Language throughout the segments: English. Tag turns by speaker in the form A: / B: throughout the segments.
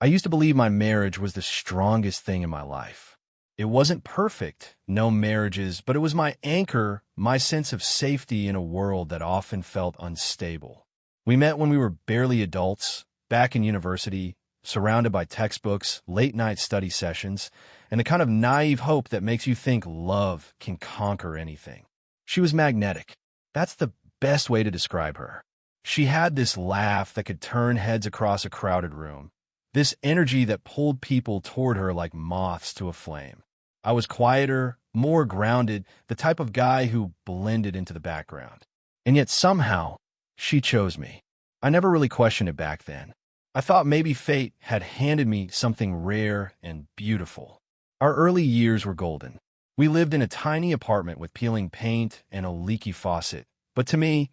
A: I used to believe my marriage was the strongest thing in my life. It wasn't perfect, no marriages, but it was my anchor, my sense of safety in a world that often felt unstable. We met when we were barely adults, back in university, surrounded by textbooks, late-night study sessions, and the kind of naive hope that makes you think love can conquer anything. She was magnetic. That's the best way to describe her. She had this laugh that could turn heads across a crowded room, this energy that pulled people toward her like moths to a flame. I was quieter, more grounded, the type of guy who blended into the background. And yet somehow, she chose me. I never really questioned it back then. I thought maybe fate had handed me something rare and beautiful. Our early years were golden. We lived in a tiny apartment with peeling paint and a leaky faucet. But to me,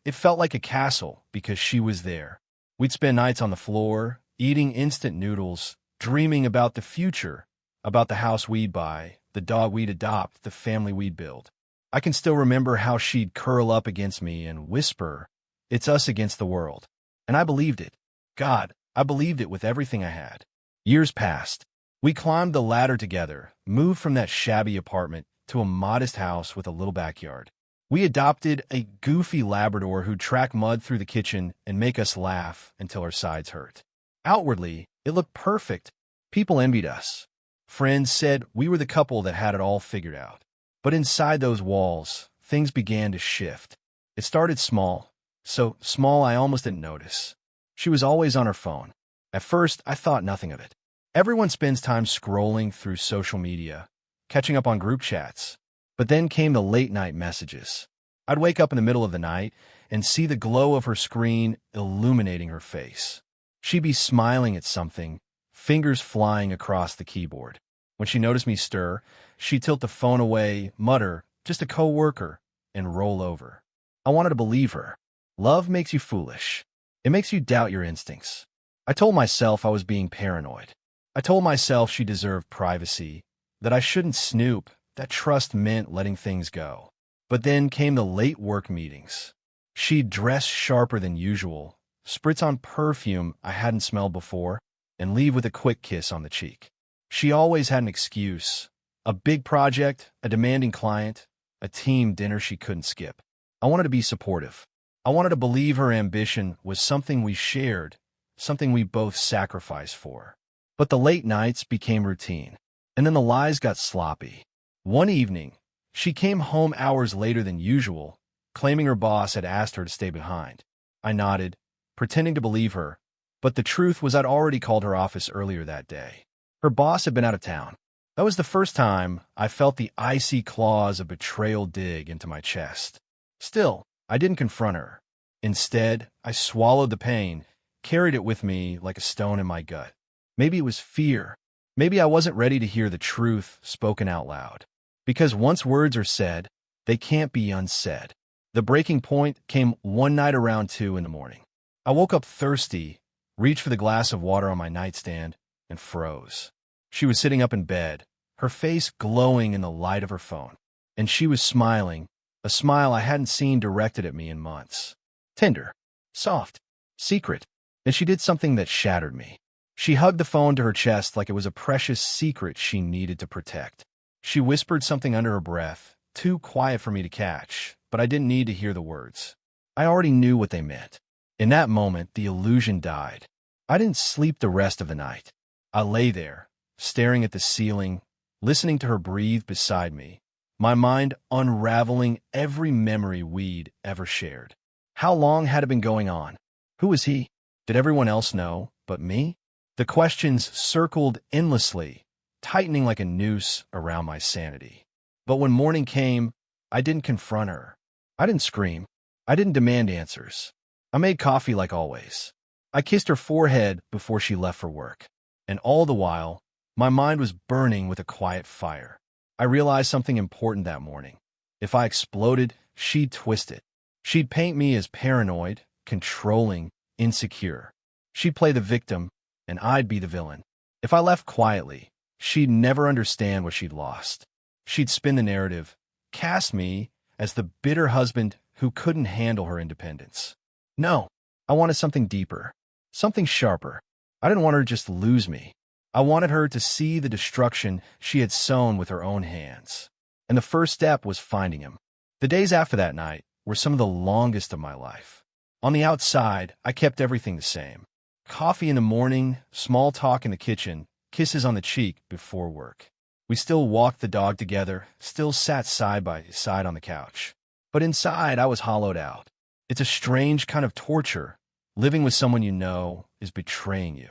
A: it felt like a castle because she was there. We'd spend nights on the floor, eating instant noodles, dreaming about the future, about the house we'd buy, the dog we'd adopt, the family we'd build. I can still remember how she'd curl up against me and whisper, "It's us against the world." And I believed it. God, I believed it with everything I had. Years passed. We climbed the ladder together, moved from that shabby apartment to a modest house with a little backyard. We adopted a goofy Labrador who'd track mud through the kitchen and make us laugh until our sides hurt. Outwardly, it looked perfect. People envied us. Friends said we were the couple that had it all figured out. But inside those walls, things began to shift. It started small, so small I almost didn't notice. She was always on her phone. At first, I thought nothing of it. Everyone spends time scrolling through social media, catching up on group chats. But then came the late-night messages. I'd wake up in the middle of the night and see the glow of her screen illuminating her face. She'd be smiling at something, fingers flying across the keyboard. When she noticed me stir, she'd tilt the phone away, mutter, "Just a coworker," and roll over. I wanted to believe her. Love makes you foolish. It makes you doubt your instincts. I told myself I was being paranoid. I told myself she deserved privacy, that I shouldn't snoop, that trust meant letting things go. But then came the late work meetings. She'd dress sharper than usual, spritz on perfume I hadn't smelled before, and leave with a quick kiss on the cheek. She always had an excuse. A big project, a demanding client, a team dinner she couldn't skip. I wanted to be supportive. I wanted to believe her ambition was something we shared, something we both sacrificed for. But the late nights became routine, and then the lies got sloppy. One evening, she came home hours later than usual, claiming her boss had asked her to stay behind. I nodded, pretending to believe her, but the truth was I'd already called her office earlier that day. Her boss had been out of town. That was the first time I felt the icy claws of betrayal dig into my chest. Still, I didn't confront her. Instead, I swallowed the pain, carried it with me like a stone in my gut. Maybe it was fear. Maybe I wasn't ready to hear the truth spoken out loud. Because once words are said, they can't be unsaid. The breaking point came one night around 2 in the morning. I woke up thirsty, reached for the glass of water on my nightstand, and froze. She was sitting up in bed, her face glowing in the light of her phone. And she was smiling, a smile I hadn't seen directed at me in months. Tender, soft, secret. And she did something that shattered me. She hugged the phone to her chest like it was a precious secret she needed to protect. She whispered something under her breath, too quiet for me to catch, but I didn't need to hear the words. I already knew what they meant. In that moment, the illusion died. I didn't sleep the rest of the night. I lay there, staring at the ceiling, listening to her breathe beside me, my mind unraveling every memory we'd ever shared. How long had it been going on? Who was he? Did everyone else know, but me? The questions circled endlessly, tightening like a noose around my sanity. But when morning came, I didn't confront her. I didn't scream. I didn't demand answers. I made coffee like always. I kissed her forehead before she left for work. And all the while, my mind was burning with a quiet fire. I realized something important that morning. If I exploded, she'd twist it. She'd paint me as paranoid, controlling, insecure. She'd play the victim, and I'd be the villain. If I left quietly, she'd never understand what she'd lost. She'd spin the narrative, cast me as the bitter husband who couldn't handle her independence. No, I wanted something deeper, something sharper. I didn't want her to just lose me. I wanted her to see the destruction she had sown with her own hands. And the first step was finding him. The days after that night were some of the longest of my life. On the outside, I kept everything the same. Coffee in the morning, small talk in the kitchen, kisses on the cheek before work. We still walked the dog together, still sat side by side on the couch. But inside, I was hollowed out. It's a strange kind of torture. Living with someone you know is betraying you.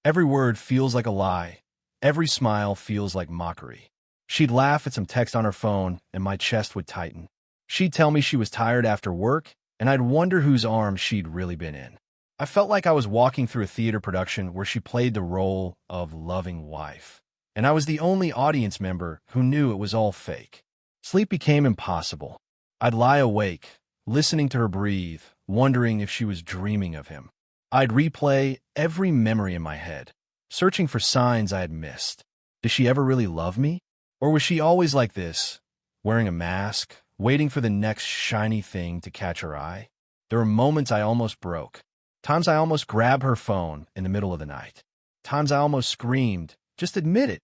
A: Every word feels like a lie. Every smile feels like mockery. She'd laugh at some text on her phone, and my chest would tighten. She'd tell me she was tired after work, and I'd wonder whose arms she'd really been in. I felt like I was walking through a theater production where she played the role of loving wife, and I was the only audience member who knew it was all fake. Sleep became impossible. I'd lie awake, listening to her breathe, wondering if she was dreaming of him. I'd replay every memory in my head, searching for signs I had missed. Did she ever really love me? Or was she always like this, wearing a mask, waiting for the next shiny thing to catch her eye? There were moments I almost broke. Times I almost grabbed her phone in the middle of the night. Times I almost screamed, just admit it.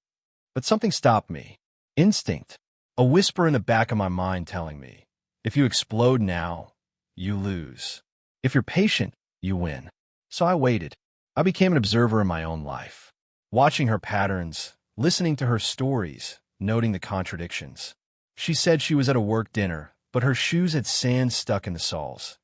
A: But something stopped me. Instinct. A whisper in the back of my mind telling me, if you explode now, you lose. If you're patient, you win. So I waited. I became an observer in my own life, watching her patterns, listening to her stories, noting the contradictions. She said she was at a work dinner, but her shoes had sand stuck in the soles.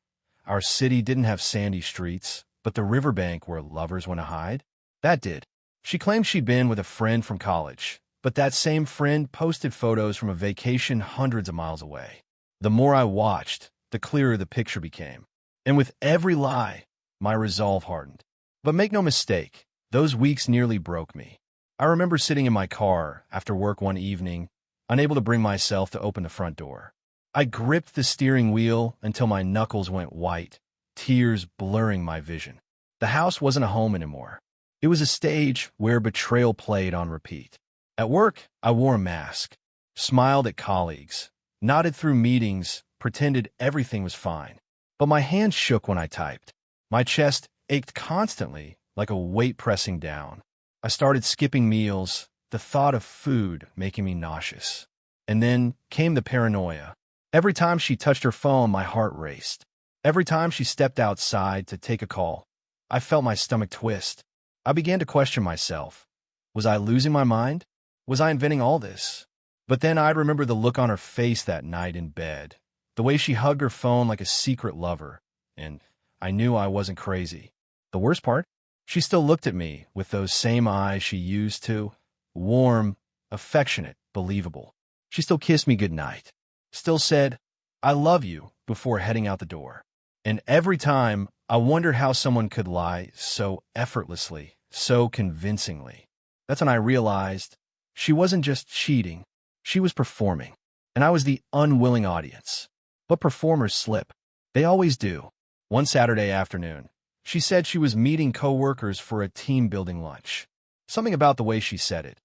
A: Our city didn't have sandy streets, but the riverbank where lovers went to hide, that did. She claimed she'd been with a friend from college, but that same friend posted photos from a vacation hundreds of miles away. The more I watched, the clearer the picture became. And with every lie, my resolve hardened. But make no mistake, those weeks nearly broke me. I remember sitting in my car after work one evening, unable to bring myself to open the front door. I gripped the steering wheel until my knuckles went white, tears blurring my vision. The house wasn't a home anymore. It was a stage where betrayal played on repeat. At work, I wore a mask, smiled at colleagues, nodded through meetings, pretended everything was fine. But my hands shook when I typed. My chest ached constantly, like a weight pressing down. I started skipping meals, the thought of food making me nauseous. And then came the paranoia. Every time she touched her phone, my heart raced. Every time she stepped outside to take a call, I felt my stomach twist. I began to question myself. Was I losing my mind? Was I inventing all this? But then I'd remember the look on her face that night in bed, the way she hugged her phone like a secret lover, and I knew I wasn't crazy. The worst part? She still looked at me with those same eyes she used to, warm, affectionate, believable. She still kissed me goodnight, still said, I love you, before heading out the door. And every time, I wondered how someone could lie so effortlessly, so convincingly. That's when I realized she wasn't just cheating, she was performing, and I was the unwilling audience. But performers slip. They always do. One Saturday afternoon, she said she was meeting coworkers for a team-building lunch. Something about the way she said it.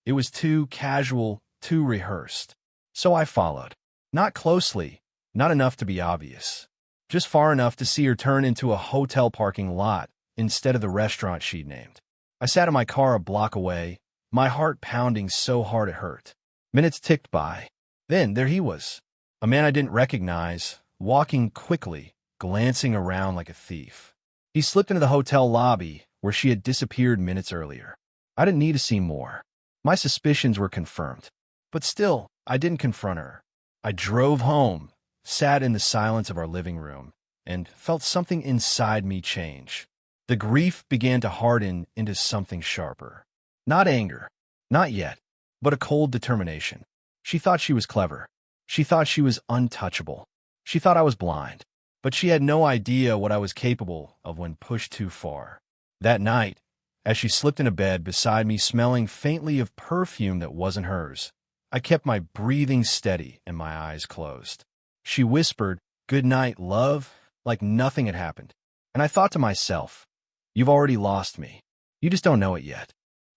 A: It was too casual, too rehearsed. So I followed. Not closely, not enough to be obvious. Just far enough to see her turn into a hotel parking lot instead of the restaurant she'd named. I sat in my car a block away, my heart pounding so hard it hurt. Minutes ticked by. Then there he was, a man I didn't recognize, walking quickly, glancing around like a thief. He slipped into the hotel lobby where she had disappeared minutes earlier. I didn't need to see more. My suspicions were confirmed. But still, I didn't confront her. I drove home, sat in the silence of our living room, and felt something inside me change. The grief began to harden into something sharper. Not anger, not yet, but a cold determination. She thought she was clever. She thought she was untouchable. She thought I was blind. But she had no idea what I was capable of when pushed too far. That night, as she slipped into bed beside me smelling faintly of perfume that wasn't hers, I kept my breathing steady and my eyes closed. She whispered, "Good night, love," like nothing had happened. And I thought to myself, you've already lost me. You just don't know it yet.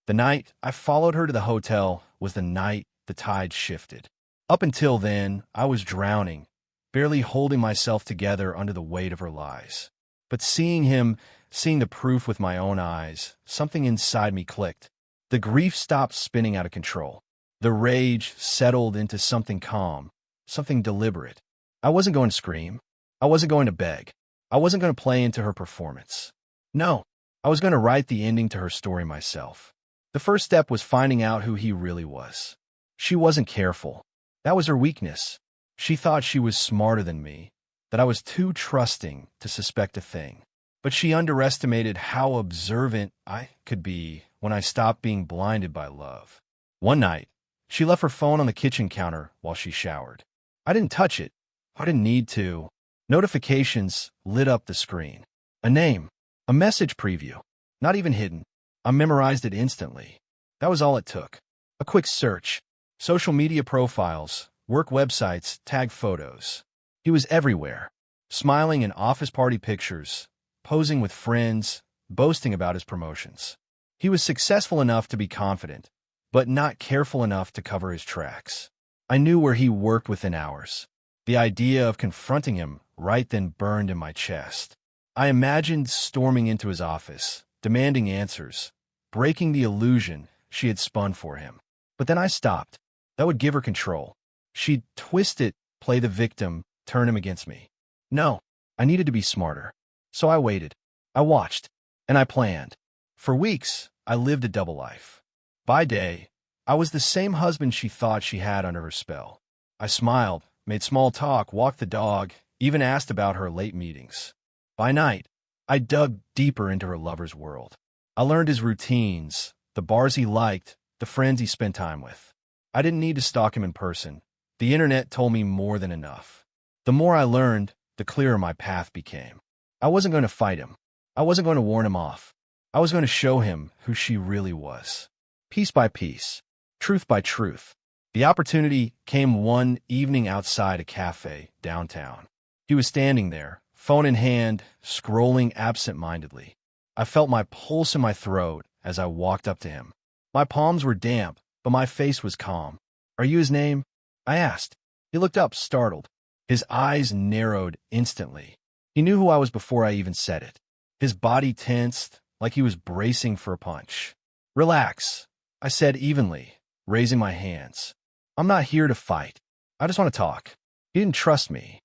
A: The night I followed her to the hotel was the night the tide shifted. Up until then, I was drowning, barely holding myself together under the weight of her lies. But seeing him seeing the proof with my own eyes, something inside me clicked. The grief stopped spinning out of control. The rage settled into something calm, something deliberate. I wasn't going to scream. I wasn't going to beg. I wasn't going to play into her performance. No, I was going to write the ending to her story myself. The first step was finding out who he really was. She wasn't careful. That was her weakness. She thought she was smarter than me, that I was too trusting to suspect a thing. But she underestimated how observant I could be when I stopped being blinded by love. One night, she left her phone on the kitchen counter while she showered. I didn't touch it. I didn't need to. Notifications lit up the screen. A name, a message preview, not even hidden. I memorized it instantly. That was all it took. A quick search. Social media profiles, work websites, tag photos. He was everywhere, smiling in office party pictures, posing with friends, boasting about his promotions. He was successful enough to be confident, but not careful enough to cover his tracks. I knew where he worked within hours. The idea of confronting him right then burned in my chest. I imagined storming into his office, demanding answers, breaking the illusion she had spun for him. But then I stopped. That would give her control. She'd twist it, play the victim, turn him against me. No, I needed to be smarter. So I waited. I watched. And I planned. For weeks, I lived a double life. By day, I was the same husband she thought she had under her spell. I smiled, made small talk, walked the dog, even asked about her late meetings. By night, I dug deeper into her lover's world. I learned his routines, the bars he liked, the friends he spent time with. I didn't need to stalk him in person. The internet told me more than enough. The more I learned, the clearer my path became. I wasn't going to fight him. I wasn't going to warn him off. I was going to show him who she really was. Piece by piece, truth by truth. The opportunity came one evening outside a cafe downtown. He was standing there, phone in hand, scrolling absent-mindedly. I felt my pulse in my throat as I walked up to him. My palms were damp, but my face was calm. "Are you his name?" I asked. He looked up, startled. His eyes narrowed instantly. He knew who I was before I even said it. His body tensed, like he was bracing for a punch. "Relax," I said evenly, raising my hands. "I'm not here to fight. I just want to talk." He didn't trust me.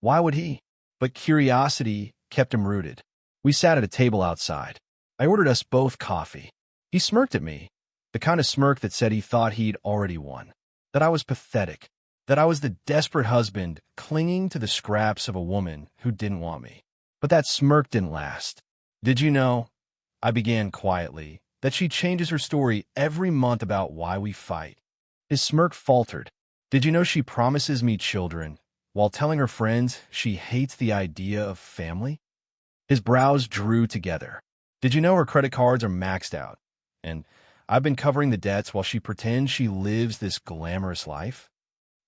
A: Why would he? But curiosity kept him rooted. We sat at a table outside. I ordered us both coffee. He smirked at me, the kind of smirk that said he thought he'd already won, that I was pathetic, that I was the desperate husband clinging to the scraps of a woman who didn't want me. But that smirk didn't last. "Did you know," I began quietly, "that she changes her story every month about why we fight?" His smirk faltered. "Did you know she promises me children, while telling her friends she hates the idea of family?" His brows drew together. "Did you know her credit cards are maxed out, and I've been covering the debts while she pretends she lives this glamorous life?"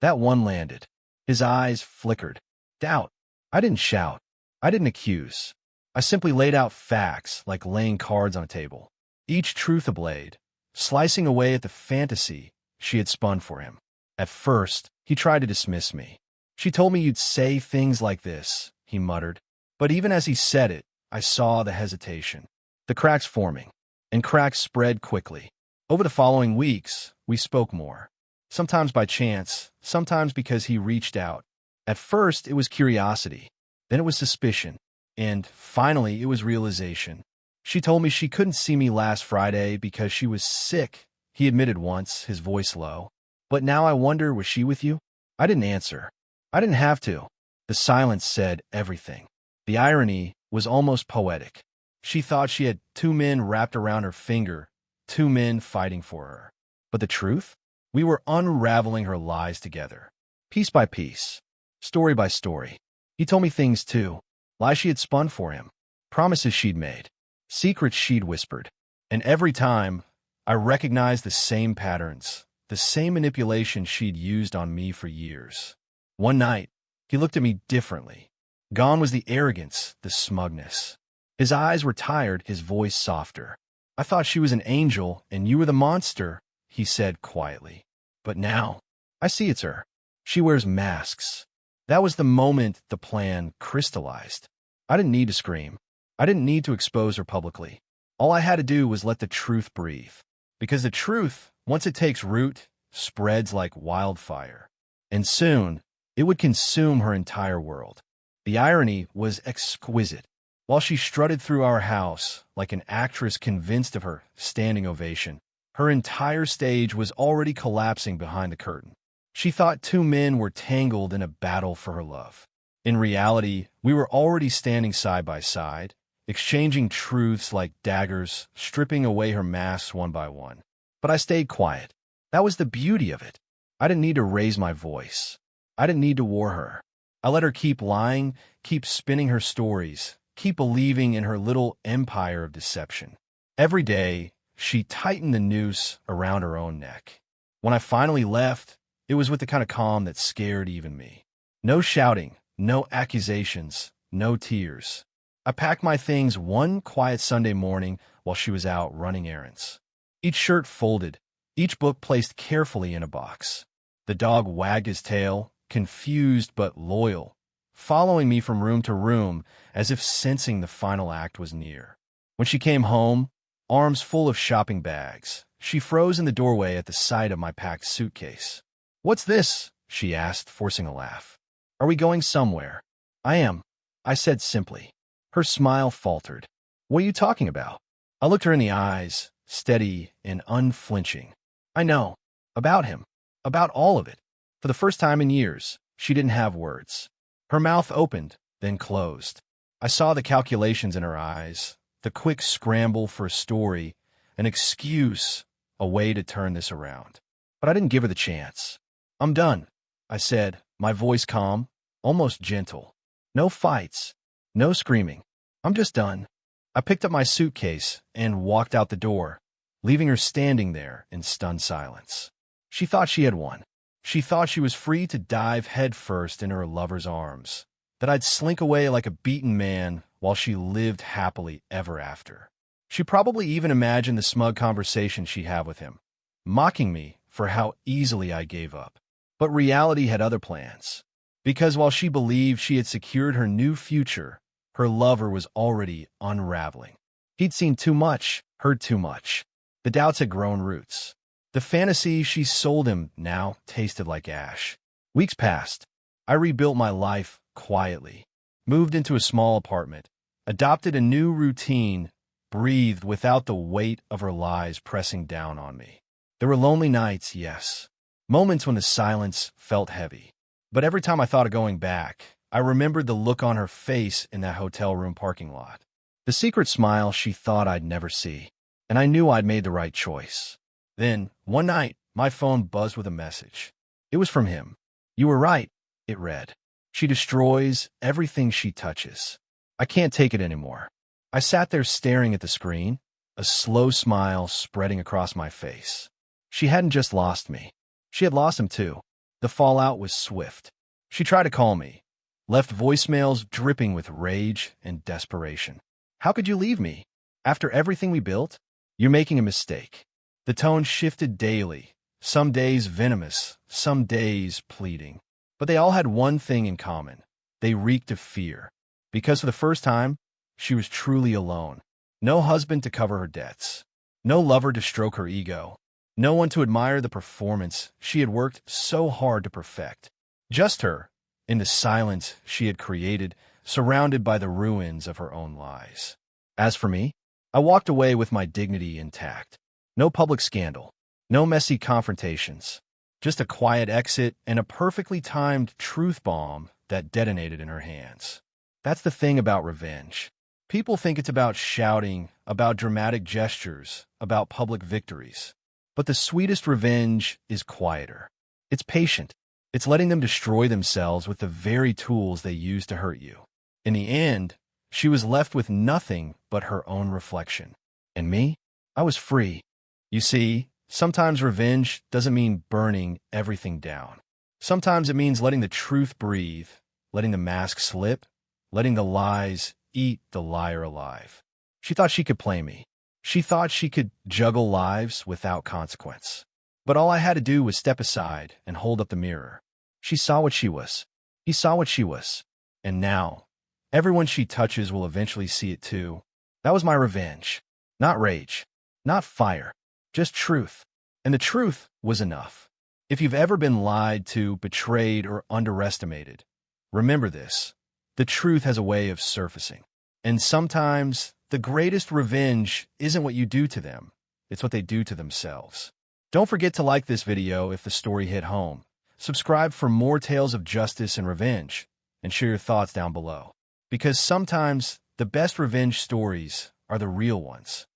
A: That one landed. His eyes flickered. Doubt. I didn't shout. I didn't accuse. I simply laid out facts like laying cards on a table, each truth a blade, slicing away at the fantasy she had spun for him. At first, he tried to dismiss me. "She told me you'd say things like this," he muttered. But even as he said it, I saw the hesitation, the cracks forming, and cracks spread quickly. Over the following weeks, we spoke more. Sometimes by chance, sometimes because he reached out. At first, it was curiosity. Then it was suspicion. And finally, it was realization. She told me she couldn't see me last Friday because she was sick, he admitted once, his voice low. "But now I wonder, was she with you?" I didn't answer. I didn't have to. The silence said everything. The irony was almost poetic. She thought she had two men wrapped around her finger, two men fighting for her. But the truth? We were unraveling her lies together, piece by piece, story by story. He told me things too, lies she had spun for him, promises she'd made, secrets she'd whispered. And every time, I recognized the same patterns, the same manipulation she'd used on me for years. One night, he looked at me differently. Gone was the arrogance, the smugness. His eyes were tired, his voice softer. "I thought she was an angel, and you were the monster," he said quietly. "But now, I see it's her. She wears masks." That was the moment the plan crystallized. I didn't need to scream. I didn't need to expose her publicly. All I had to do was let the truth breathe. Because the truth, once it takes root, spreads like wildfire. And soon, it would consume her entire world. The irony was exquisite. While she strutted through our house like an actress convinced of her standing ovation, her entire stage was already collapsing behind the curtain. She thought two men were tangled in a battle for her love. In reality, we were already standing side by side, exchanging truths like daggers, stripping away her masks one by one. But I stayed quiet. That was the beauty of it. I didn't need to raise my voice. I didn't need to war her. I let her keep lying, keep spinning her stories, keep believing in her little empire of deception. Every day, she tightened the noose around her own neck. When I finally left, it was with the kind of calm that scared even me. No shouting, no accusations, no tears. I packed my things one quiet Sunday morning while she was out running errands. Each shirt folded, each book placed carefully in a box. The dog wagged his tail, confused but loyal, following me from room to room as if sensing the final act was near. When she came home, arms full of shopping bags, she froze in the doorway at the sight of my packed suitcase. "What's this?" she asked, forcing a laugh. "Are we going somewhere?" "I am," I said simply. Her smile faltered. "What are you talking about?" I looked her in the eyes, steady and unflinching. "I know. About him. About all of it." For the first time in years, she didn't have words. Her mouth opened, then closed. I saw the calculations in her eyes, the quick scramble for a story, an excuse, a way to turn this around. But I didn't give her the chance. "I'm done," I said, my voice calm, almost gentle. "No fights, no screaming. I'm just done." I picked up my suitcase and walked out the door, leaving her standing there in stunned silence. She thought she had won. She thought she was free to dive headfirst into her lover's arms, that I'd slink away like a beaten man while she lived happily ever after. She probably even imagined the smug conversation she'd have with him, mocking me for how easily I gave up. But reality had other plans. Because while she believed she had secured her new future, her lover was already unraveling. He'd seen too much, heard too much. The doubts had grown roots. The fantasy she sold him now tasted like ash. Weeks passed. I rebuilt my life quietly, moved into a small apartment, adopted a new routine, breathed without the weight of her lies pressing down on me. There were lonely nights, yes, moments when the silence felt heavy. But every time I thought of going back, I remembered the look on her face in that hotel room parking lot. The secret smile she thought I'd never see. And I knew I'd made the right choice. Then, one night, my phone buzzed with a message. It was from him. "You were right," it read. "She destroys everything she touches. I can't take it anymore." I sat there staring at the screen, a slow smile spreading across my face. She hadn't just lost me. She had lost him too. The fallout was swift. She tried to call me, left voicemails dripping with rage and desperation. "How could you leave me? After everything we built? You're making a mistake." The tone shifted daily, some days venomous, some days pleading. But they all had one thing in common. They reeked of fear. Because for the first time, she was truly alone. No husband to cover her debts. No lover to stroke her ego. No one to admire the performance she had worked so hard to perfect. Just her, in the silence she had created, surrounded by the ruins of her own lies. As for me, I walked away with my dignity intact. No public scandal, no messy confrontations, just a quiet exit and a perfectly timed truth bomb that detonated in her hands. That's the thing about revenge. People think it's about shouting, about dramatic gestures, about public victories. But the sweetest revenge is quieter. It's patient. It's letting them destroy themselves with the very tools they use to hurt you. In the end, she was left with nothing but her own reflection. And me? I was free. You see, sometimes revenge doesn't mean burning everything down. Sometimes it means letting the truth breathe, letting the mask slip, letting the lies eat the liar alive. She thought she could play me. She thought she could juggle lives without consequence. But all I had to do was step aside and hold up the mirror. She saw what she was. He saw what she was. And now, Everyone she touches will eventually see it too. That was my revenge. Not rage. Not fire. Just truth. And the truth was enough. If you've ever been lied to, betrayed, or underestimated, remember this. The truth has a way of surfacing. And sometimes, the greatest revenge isn't what you do to them. It's what they do to themselves. Don't forget to like this video if the story hit home. Subscribe for more tales of justice and revenge, and share your thoughts down below. Because sometimes, the best revenge stories are the real ones.